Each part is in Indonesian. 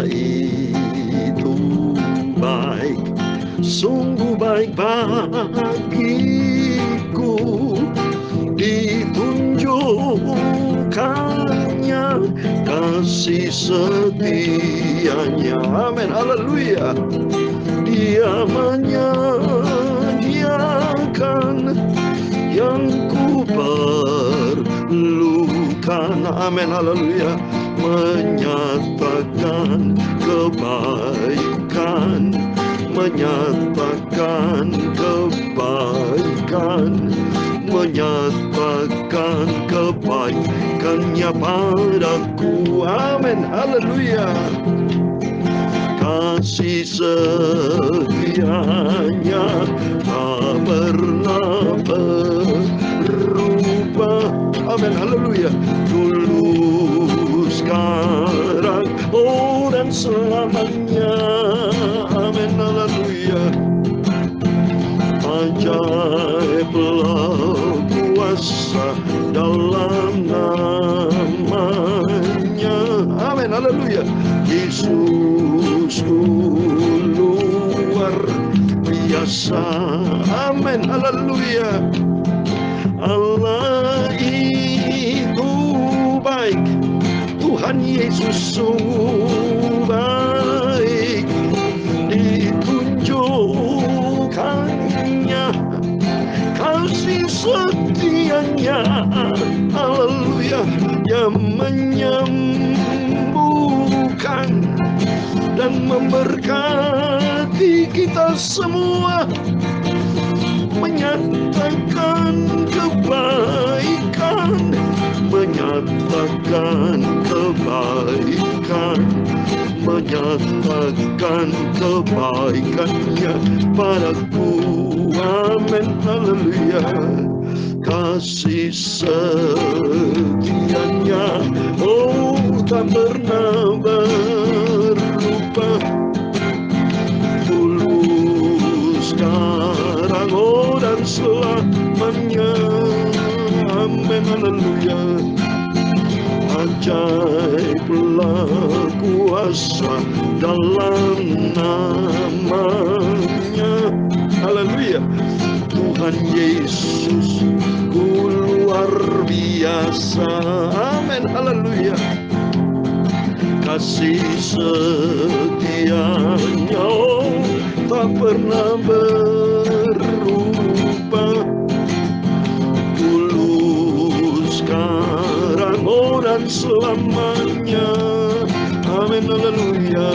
itu baik, sungguh baik bagiku. Ditunjukkannya kasih setianya. Amin, haleluya. Dia menyediakan yang ku perlukan. Amin, haleluya. Menyatakan kebaikan, menyatakan kebaikan, menyatakan kebaikannya padaku. Amin, haleluya. Kasih setianya tak pernah berubah. Amin, haleluya. Dulu, sekarang, oh dan selamanya. Amin, haleluya. Ajaiblah kuasa dalam namanya. Amin, haleluya. Yesusku luar biasa. Amin, haleluya. Allah itu baik, Tuhan Yesus sungguh baik. Ditunjukkannya kasih setianya. Haleluya. Yang menyembuhkan dan memberkati kita semua, menyatakan kebaikan, menyatakan kebaikan, menyatakan kebaikannya padaku. Amin, haleluya. Kasih setianya, oh tak pernah berubah. Dulu, sekarang, oh dan selamanya. Amin, haleluya. Ajaiblah kuasa dalam namanya. Haleluya. Tuhan Yesus ku luar biasa. Amin, haleluya. Kasih setianya, oh, tak pernah berubah. Dulu, sekarang, oh dan selamanya. Amin, haleluya.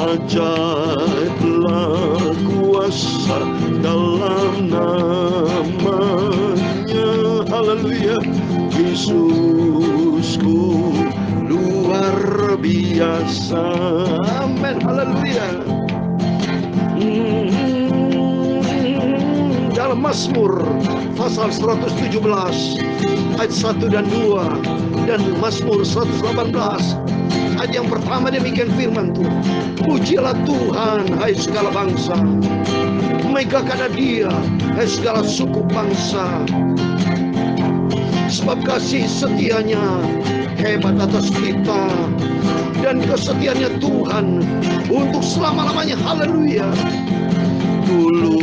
Ajaiblah kuasa dalam namanya. Haleluya. Yesusku luar biasa. Amin, haleluya. Dalam Mazmur pasal 117 ayat 1 dan 2 dan Mazmur 118 ayat yang pertama demikian firman Tuhan. Pujilah Tuhan, hai segala bangsa, megahkanlah Dia, hai segala suku bangsa. Sebab kasih setianya hebat atas kita, dan kesetiaannya Tuhan untuk selama-lamanya. Haleluya. Dulu,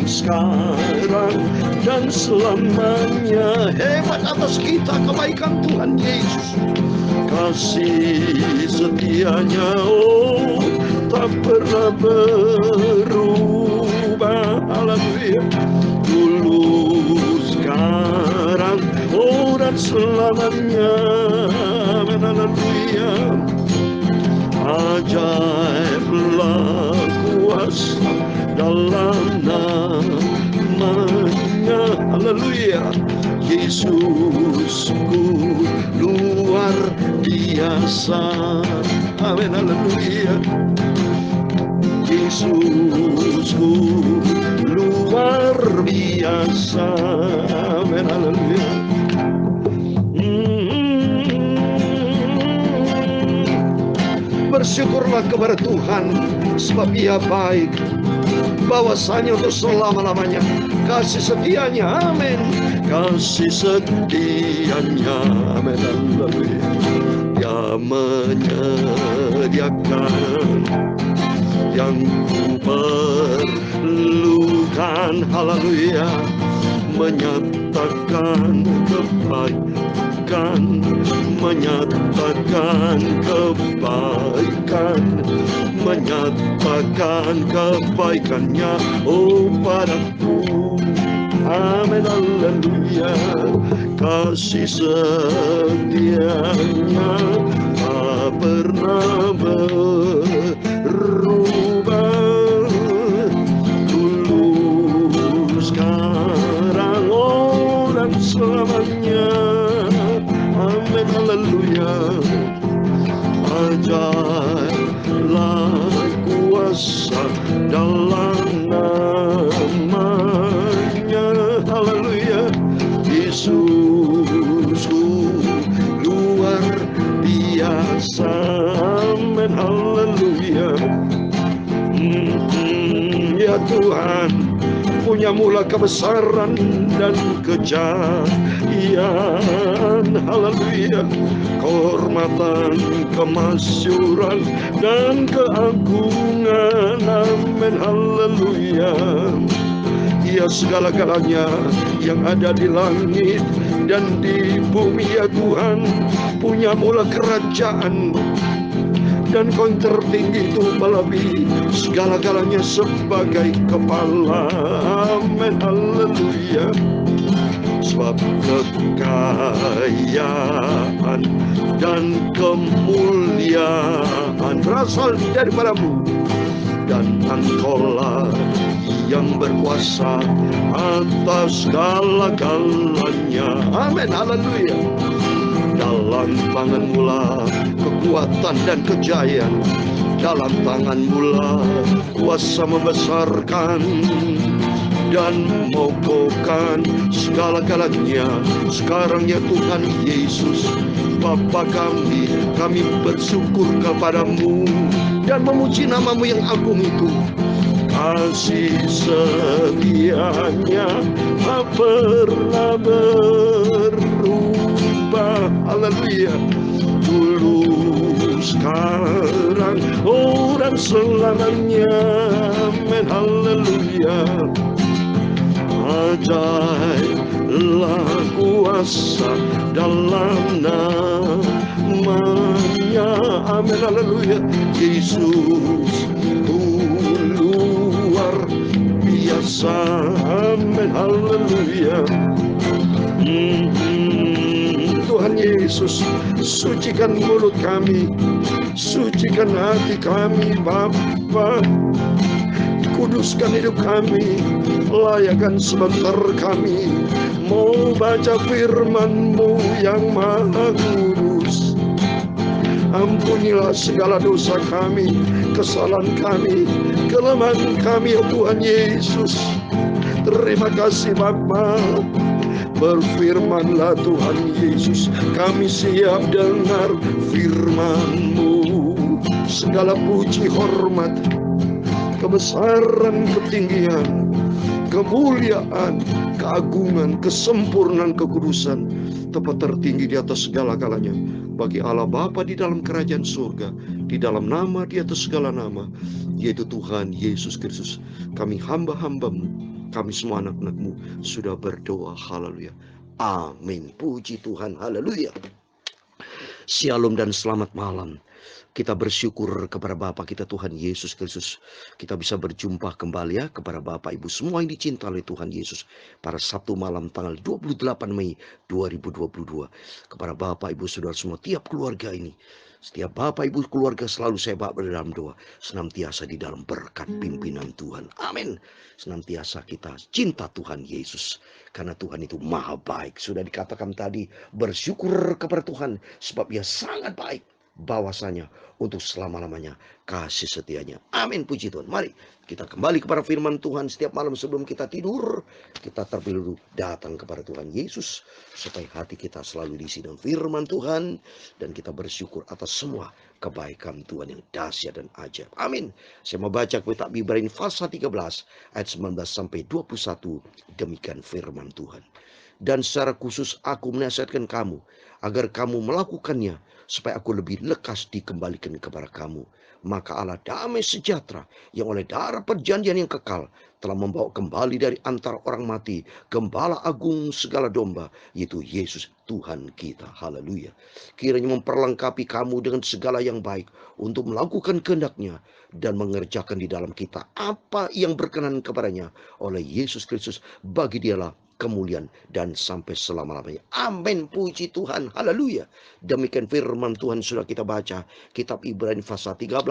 sekarang, dan selamanya. Hebat atas kita kebaikan Tuhan Yesus. Kasih setianya, oh tak pernah berubah. Haleluya. Dulu, sekarang, oh dan selamanya. Amin, haleluya. Ajaiblah kuasa dalam namanya. Haleluya. Yesusku luar biasa. Amin, haleluya. Yesusku luar biasa. Amin, haleluya. Bersyukurlah kepada Tuhan, sebab Ia baik, bahwasanya untuk selama-lamanya kasih setianya. Amin. Kasih setianya. Amin, haleluya. Dia menyediakan yang ku perlukan. Haleluya. Menyatakan kebaikan, menyatakan kebaikan, menyatakan kebaikannya, oh padaku. Amin, haleluya. Kasih setianya tak pernah berubah. Dulu, sekarang, oh dan selamanya. Amin, haleluya. Ajaiblah kuasa dalam namanya. Haleluya. Yesusku luar biasa. Amin, haleluya. Ya Tuhan, punya mula kebesaran dan kejayaan. Haleluya. Kehormatan, kemasyuran dan keagungan. Amin, haleluya. Ya segala-galanya yang ada di langit dan di bumi, ya Tuhan, punya mula kerajaan. Dan Kau yang tertinggi itu melebihi segala-galanya sebagai kepala. Amin, haleluya. Sebab kekayaan dan kemuliaan berasal daripadamu, dan Engkaulah yang berkuasa atas segala-galanya. Amin, haleluya. Dalam tangan mula kekuatan dan kejayaan, dalam tangan mula kuasa membesarkan dan mengokohkan segala-galanya. Sekarang ya Tuhan Yesus, Bapa kami bersyukur kepadamu dan memuji namamu yang agung itu. Kasih setianya tak pernah berubah. Haleluya. Dulu, sekarang, oh dan selamanya. Amin, haleluya. Ajaiblah kuasa dalam namanya. Amin, haleluya. Yesus luar biasa. Amin, haleluya. Tuhan Yesus, sucikan mulut kami, sucikan hati kami, Bapa. Kuduskan hidup kami, layakkan sebentar kami mau baca firman-Mu yang maha kudus. Ampunilah segala dosa kami, kesalahan kami, kelemahan kami, ya Tuhan Yesus. Terima kasih Bapa. Berfirmanlah Tuhan Yesus, kami siap dengar firman-Mu. Segala puji, hormat, kebesaran, ketinggian, kemuliaan, keagungan, kesempurnaan, kekudusan tepat tertinggi di atas segala-galanya bagi Allah Bapa di dalam kerajaan surga, di dalam nama di atas segala nama, yaitu Tuhan Yesus Kristus. Kami hamba-hamba-Mu, kami semua anak-anak-Mu sudah berdoa. Haleluya. Amin. Puji Tuhan. Haleluya. Shalom dan selamat malam. Kita bersyukur kepada Bapa kita Tuhan Yesus Kristus. Kita bisa berjumpa kembali ya kepada Bapak Ibu semua yang dicinta oleh Tuhan Yesus pada Sabtu malam tanggal 28 Mei 2022. Kepada Bapak Ibu Saudara semua, tiap keluarga ini, setiap Bapak Ibu keluarga selalu saya bawa dalam doa, senantiasa di dalam berkat pimpinan Tuhan. Amin. Senantiasa kita cinta Tuhan Yesus, karena Tuhan itu maha baik. Sudah dikatakan tadi, bersyukur kepada Tuhan sebab Dia sangat baik. Bahwasanya untuk selama-lamanya kasih setianya. Amin, puji Tuhan. Mari Kita kembali kepada firman Tuhan setiap malam sebelum kita tidur. Kita terlebih dahulu datang kepada Tuhan Yesus, supaya hati kita selalu diisi dengan firman Tuhan, dan kita bersyukur atas semua kebaikan Tuhan yang dahsyat dan ajaib. Amin. Saya mau baca kitab Ibrani pasal 13 ayat 19 sampai 21. Demikian firman Tuhan. Dan secara khusus aku menasihatkan kamu agar kamu melakukannya, supaya aku lebih lekas dikembalikan kepada kamu. Maka Allah damai sejahtera yang oleh darah perjanjian yang kekal telah membawa kembali dari antara orang mati Gembala agung segala domba, yaitu Yesus Tuhan kita. Haleluya. Kiranya memperlengkapi kamu dengan segala yang baik untuk melakukan kehendak-Nya dan mengerjakan di dalam kita apa yang berkenan kepadanya oleh Yesus Kristus. Bagi Dialah kemuliaan dan sampai selama-lamanya. Amin. Puji Tuhan. Haleluya. Demikian firman Tuhan sudah kita baca. Kitab Ibrani pasal 13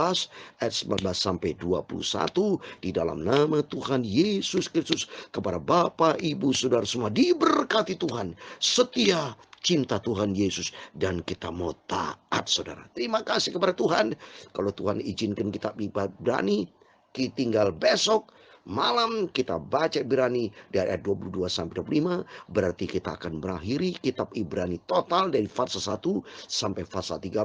ayat 19 sampai 21. Di dalam nama Tuhan Yesus Kristus, kepada Bapak, Ibu, Saudara semua diberkati Tuhan, setia, cinta Tuhan Yesus, dan kita mau taat, saudara. Terima kasih kepada Tuhan. Kalau Tuhan izinkan kitab Ibrani, kita tinggal besok malam kita baca Ibrani dari ayat 22 sampai 25. Berarti kita akan mengakhiri kitab Ibrani total dari pasal 1 sampai pasal 13.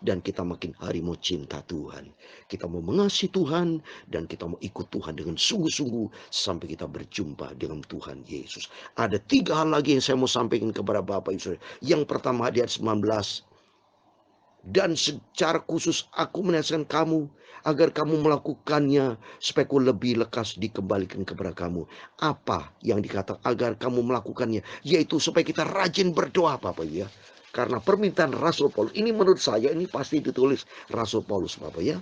Dan kita makin hari mau cinta Tuhan, kita mau mengasihi Tuhan, dan kita mau ikut Tuhan dengan sungguh-sungguh sampai kita berjumpa dengan Tuhan Yesus. Ada 3 hal lagi yang saya mau sampaikan kepada Bapak Ibu. Yang pertama di ayat 19. Dan secara khusus aku menasihatkan kamu agar kamu melakukannya, supaya aku lebih lekas dikembalikan kepada kamu. Apa yang dikatakan agar kamu melakukannya? Yaitu supaya kita rajin berdoa, Bapak ya. Karena permintaan Rasul Paulus ini, menurut saya ini pasti ditulis Rasul Paulus, Bapak ya.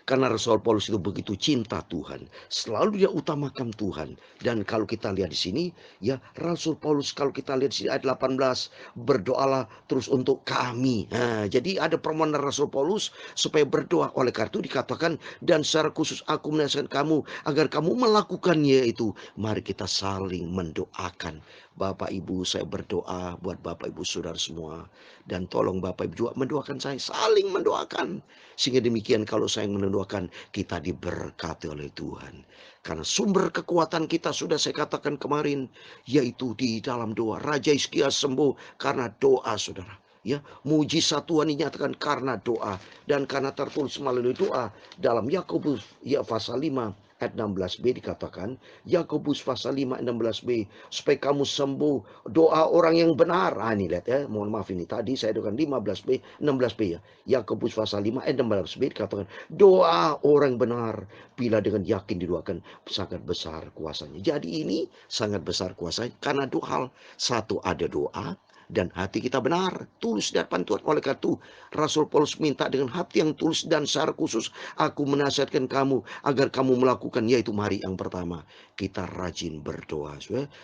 Karena Rasul Paulus itu begitu cinta Tuhan, selalu dia utamakan Tuhan. Dan kalau kita lihat di sini, ya Rasul Paulus, kalau kita lihat di sini ayat 18, berdoalah terus untuk kami. Nah, jadi ada permohonan Rasul Paulus supaya berdoa. Oleh karena itu dikatakan, dan secara khusus aku menasihatkan kamu agar kamu melakukannya itu. Mari kita saling mendoakan. Bapak Ibu, saya berdoa buat Bapak Ibu Saudara semua. Dan tolong Bapak Ibu juga mendoakan saya, saling mendoakan. Sehingga demikian kalau saya mendoakan, kita diberkati oleh Tuhan. Karena sumber kekuatan kita sudah saya katakan kemarin, yaitu di dalam doa. Raja Hizkia sembuh karena doa, saudara. Ya, mujizat Tuhan dinyatakan karena doa, dan karena tertulis melalui doa dalam Yakobus ya pasal 5 ayat 16b dikatakan, Yakobus pasal 5 ayat 16b, supaya kamu sembuh. Doa orang yang benar. Ini lihat ya, mohon maaf ini tadi saya doakan 15b 16b ya. Yakobus pasal 5 ayat 16b dikatakan, doa orang benar bila dengan yakin didoakan sangat besar kuasanya. Jadi ini sangat besar kuasanya karena 2 hal. Satu, ada doa, dan hati kita benar, tulus di hadapan Tuhan. Oleh karena itu Rasul Paulus minta dengan hati yang tulus, dan secara khusus aku menasihatkan kamu agar kamu melakukan, yaitu mari yang pertama kita rajin berdoa.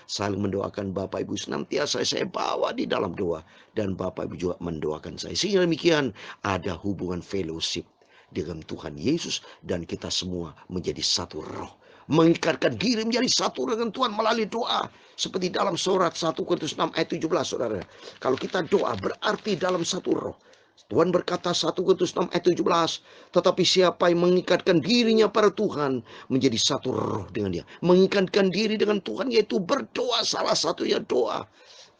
Saling mendoakan. Bapak Ibu senantiasa saya bawa di dalam doa, dan Bapak Ibu juga mendoakan saya, sehingga demikian ada hubungan fellowship dengan Tuhan Yesus, dan kita semua menjadi satu roh, mengikatkan diri menjadi satu dengan Tuhan melalui doa. Seperti dalam surat 1 Korintus 6 ayat 17, saudara. Kalau kita doa berarti dalam satu roh. Tuhan berkata 1 Korintus 6 ayat 17, tetapi siapa yang mengikatkan dirinya pada Tuhan menjadi satu roh dengan Dia. Mengikatkan diri dengan Tuhan yaitu berdoa, salah satunya doa.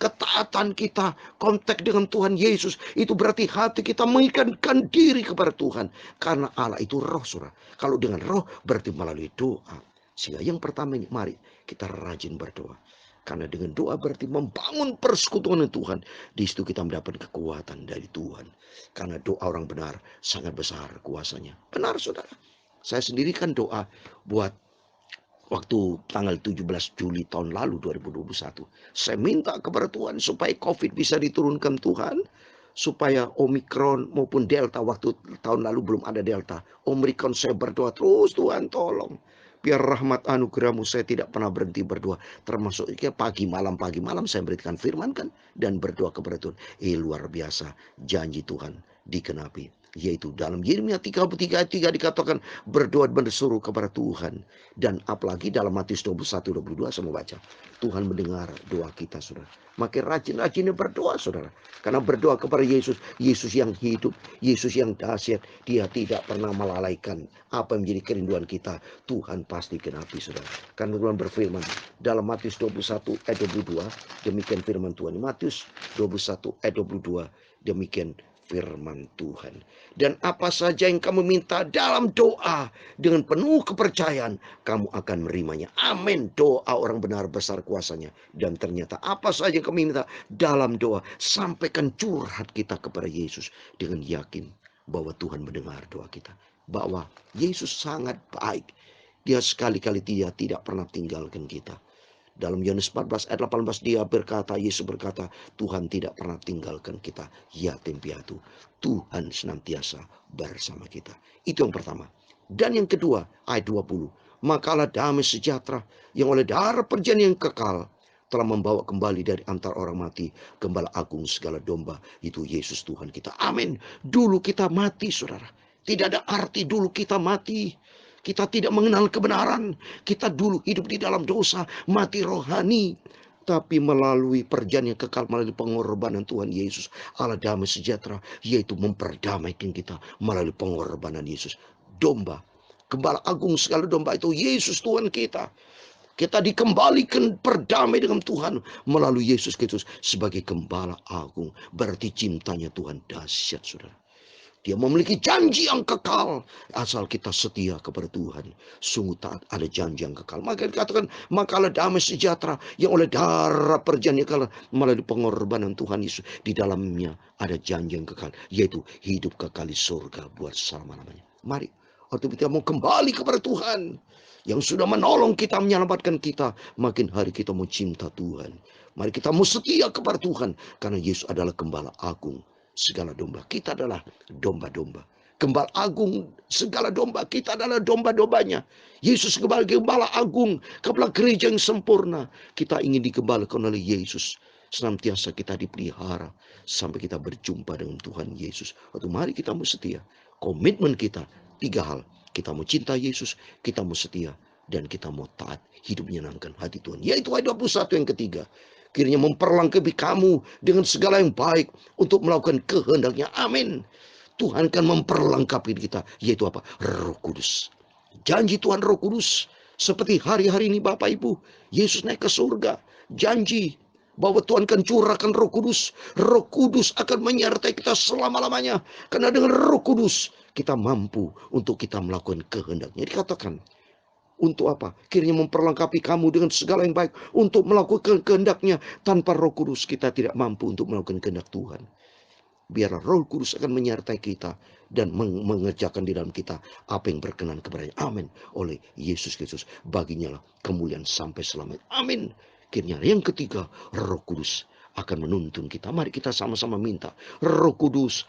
Ketaatan kita, kontak dengan Tuhan Yesus, itu berarti hati kita mengikatkan diri kepada Tuhan. Karena Allah itu roh, saudara. Kalau dengan roh berarti melalui doa. Sehingga yang pertama ini, mari kita rajin berdoa. Karena dengan doa berarti membangun persekutuan dengan Tuhan. Di situ kita mendapat kekuatan dari Tuhan. Karena doa orang benar sangat besar kuasanya. Benar, saudara. Saya sendiri kan doa buat waktu tanggal 17 Juli tahun lalu 2021. Saya minta kepada Tuhan supaya COVID bisa diturunkan Tuhan. Supaya Omikron maupun Delta, waktu tahun lalu belum ada Delta. Omikron saya berdoa terus, Tuhan tolong. Biar rahmat anugerahmu, saya tidak pernah berhenti berdoa. Termasuk pagi malam saya berikan firman kan. Dan berdoa kepada Tuhan. Luar biasa, janji Tuhan dikenapi. Yaitu dalam Yeremia 33 ayat 3 dikatakan berdoa berseru kepada Tuhan. Dan apalagi dalam Matius 21-22 saya mau baca. Tuhan mendengar doa kita, saudara. Makin rajin-rajinnya berdoa, saudara. Karena berdoa kepada Yesus, Yesus yang hidup, Yesus yang dahsyat. Dia tidak pernah melalaikan apa yang menjadi kerinduan kita. Tuhan pasti genapi, saudara. Karena Tuhan berfirman dalam Matius 21 ayat 22, demikian firman Tuhan. Matius 21 ayat 22, demikian firman Tuhan. Dan apa saja yang kamu minta dalam doa dengan penuh kepercayaan, kamu akan menerimanya. Amin. Doa orang benar besar kuasanya. Dan ternyata apa saja yang kamu minta dalam doa, sampaikan curhat kita kepada Yesus dengan yakin bahwa Tuhan mendengar doa kita. Bahwa Yesus sangat baik. Dia sekali-kali tidak pernah tinggalkan kita. Dalam Yohanes 14 ayat 18 Yesus berkata, Tuhan tidak pernah tinggalkan kita yatim piatu. Tuhan senantiasa bersama kita. Itu yang pertama. Dan yang kedua ayat 20. Makalah damai sejahtera yang oleh darah perjanjian yang kekal telah membawa kembali dari antara orang mati Gembala agung segala domba, itu Yesus Tuhan kita. Amin. Dulu kita mati, saudara. Tidak ada arti dulu kita mati. Kita tidak mengenal kebenaran. Kita dulu hidup di dalam dosa, mati rohani. Tapi melalui perjanjian kekal, melalui pengorbanan Tuhan Yesus, Allah damai sejahtera, yaitu memperdamaikan kita melalui pengorbanan Yesus. Domba, Gembala agung segala domba, itu Yesus Tuhan kita. Kita dikembalikan berdamai dengan Tuhan melalui Yesus Kristus sebagai Gembala agung. Berarti cintanya Tuhan dahsyat, saudara. Dia memiliki janji yang kekal asal kita setia kepada Tuhan. Sungguh taat, ada janji yang kekal. Maka dikatakan, makalah damai sejahtera yang oleh darah perjanjian kekal melalui pengorbanan Tuhan Yesus. Di dalamnya ada janji yang kekal, yaitu hidup kekal di surga buat selama-lamanya. Mari, waktu kita mau kembali kepada Tuhan yang sudah menolong kita, menyelamatkan kita, makin hari kita mau cinta Tuhan. Mari kita mau setia kepada Tuhan, karena Yesus adalah Gembala agung segala domba. Kita adalah domba-domba. Gembala agung segala domba. Kita adalah domba-dombanya. Yesus sebagai Gembala agung, kepala gereja yang sempurna. Kita ingin digembalakan oleh Yesus. Senantiasa kita dipelihara sampai kita berjumpa dengan Tuhan Yesus. Waktu mari kita mau setia. Komitmen kita 3 hal. Kita mau cinta Yesus, kita mau setia, dan kita mau taat, hidup menyenangkan hati Tuhan. Yaitu ayat 21 yang ketiga. Kiranya memperlengkapi kamu dengan segala yang baik untuk melakukan kehendaknya. Amin. Tuhan akan memperlengkapi kita. Yaitu apa? Roh Kudus. Janji Tuhan Roh Kudus. Seperti hari-hari ini Bapak Ibu, Yesus naik ke surga. Janji bahwa Tuhan akan curahkan Roh Kudus. Roh Kudus akan menyertai kita selama-lamanya. Karena dengan Roh Kudus kita mampu untuk kita melakukan kehendaknya. Dikatakan, untuk apa? Kiranya memperlengkapi kamu dengan segala yang baik untuk melakukan kehendaknya. Tanpa Roh Kudus kita tidak mampu untuk melakukan kehendak Tuhan. Biar Roh Kudus akan menyertai kita dan mengerjakan di dalam kita apa yang berkenan kepadanya. Amin. Oleh Yesus Kristus, baginya lah kemuliaan sampai selamanya. Amin. Kiranya yang ketiga, Roh Kudus akan menuntun kita. Mari kita sama-sama minta. Roh Kudus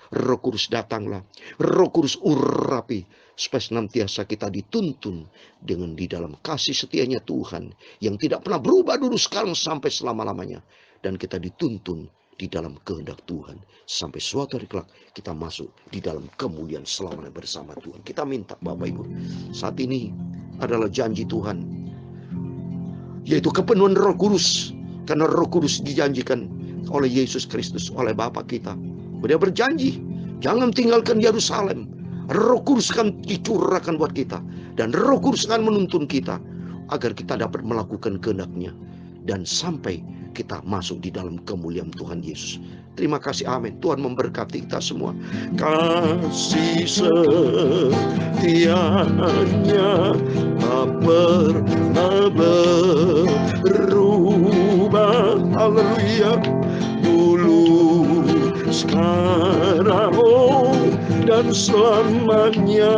datanglah. Roh Kudus urapi, supaya senantiasa kita dituntun dengan di dalam kasih setianya Tuhan yang tidak pernah berubah dulu, sekarang, sampai selama-lamanya. Dan kita dituntun di dalam kehendak Tuhan sampai suatu hari kelak kita masuk di dalam kemuliaan selamanya bersama Tuhan. Kita minta Bapak Ibu, saat ini adalah janji Tuhan, yaitu kepenuhan Roh Kudus. Karena Roh Kudus dijanjikan oleh Yesus Kristus, oleh Bapa kita. Dia berjanji, jangan tinggalkan Yerusalem. Roh Kudus akan dicurahkan buat kita. Dan Roh Kudus akan menuntun kita agar kita dapat melakukan kehendak-Nya. Dan sampai kita masuk di dalam kemuliaan Tuhan Yesus. Terima kasih, amin. Tuhan memberkati kita semua. Kasih setianya tak pernah berubah. Haleluya. Dulu, sekarang, dan selamanya.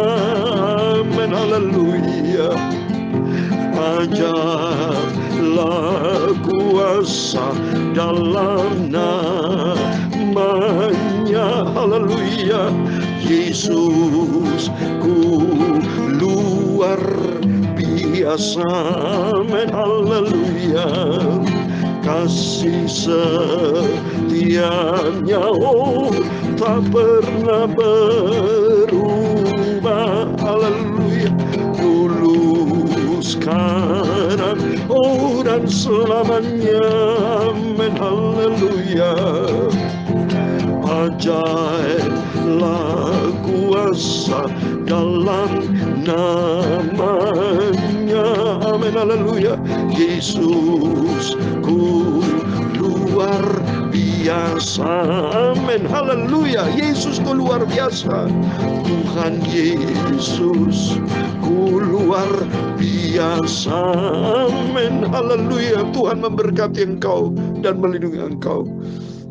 Amin. Haleluya. Ajarlah kuasa dalam namanya. Haleluya. Yesus ku luar biasa. Amin. Haleluya. Kasih setianya tak pernah berubah. Haleluya. Dulu, sekarang, oh dan selamanya. Amin. Haleluya. Ajaiblah kuasa dalam namanya. Amin. Haleluya. Yesus ku luar biasa. Amin. Haleluya. Yesus ku luar biasa. Tuhan Yesus ku luar biasa. Amin. Haleluya. Tuhan memberkati engkau dan melindungi engkau.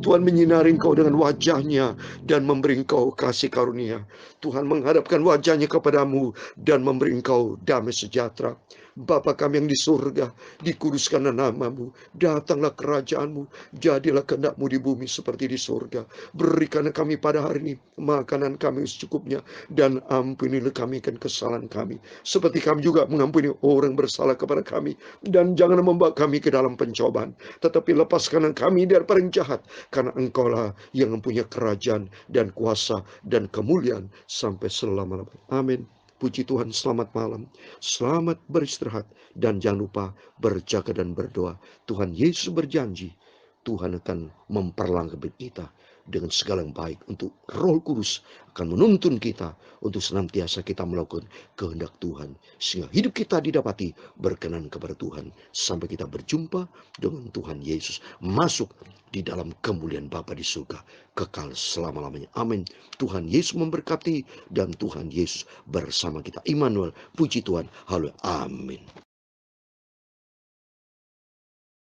Tuhan menyinari engkau dengan wajahnya dan memberi engkau kasih karunia. Tuhan menghadapkan wajahnya kepadamu dan memberi engkau damai sejahtera. Bapa kami yang di surga, dikuduskanlah namamu, datanglah kerajaanmu, jadilah kehendakmu di bumi seperti di surga. Berikanlah kami pada hari ini makanan kami secukupnya, dan ampunilah kami akan kesalahan kami, seperti kami juga mengampuni orang bersalah kepada kami. Dan jangan membawa kami ke dalam pencobaan, tetapi lepaskanlah kami dari yang jahat, karena engkaulah yang mempunyai kerajaan dan kuasa dan kemuliaan sampai selama-lamanya. Amin. Puji Tuhan, selamat malam, selamat beristirahat, dan jangan lupa berjaga dan berdoa. Tuhan Yesus berjanji, Tuhan akan memperlengkapi kita dengan segala yang baik. Untuk Roh Kudus akan menuntun kita untuk senantiasa kita melakukan kehendak Tuhan, sehingga hidup kita didapati berkenan kepada Tuhan, sampai kita berjumpa dengan Tuhan Yesus, masuk di dalam kemuliaan Bapa di surga kekal selama-lamanya. Amin. Tuhan Yesus memberkati, dan Tuhan Yesus bersama kita. Immanuel, puji Tuhan. Haleluya. Amin.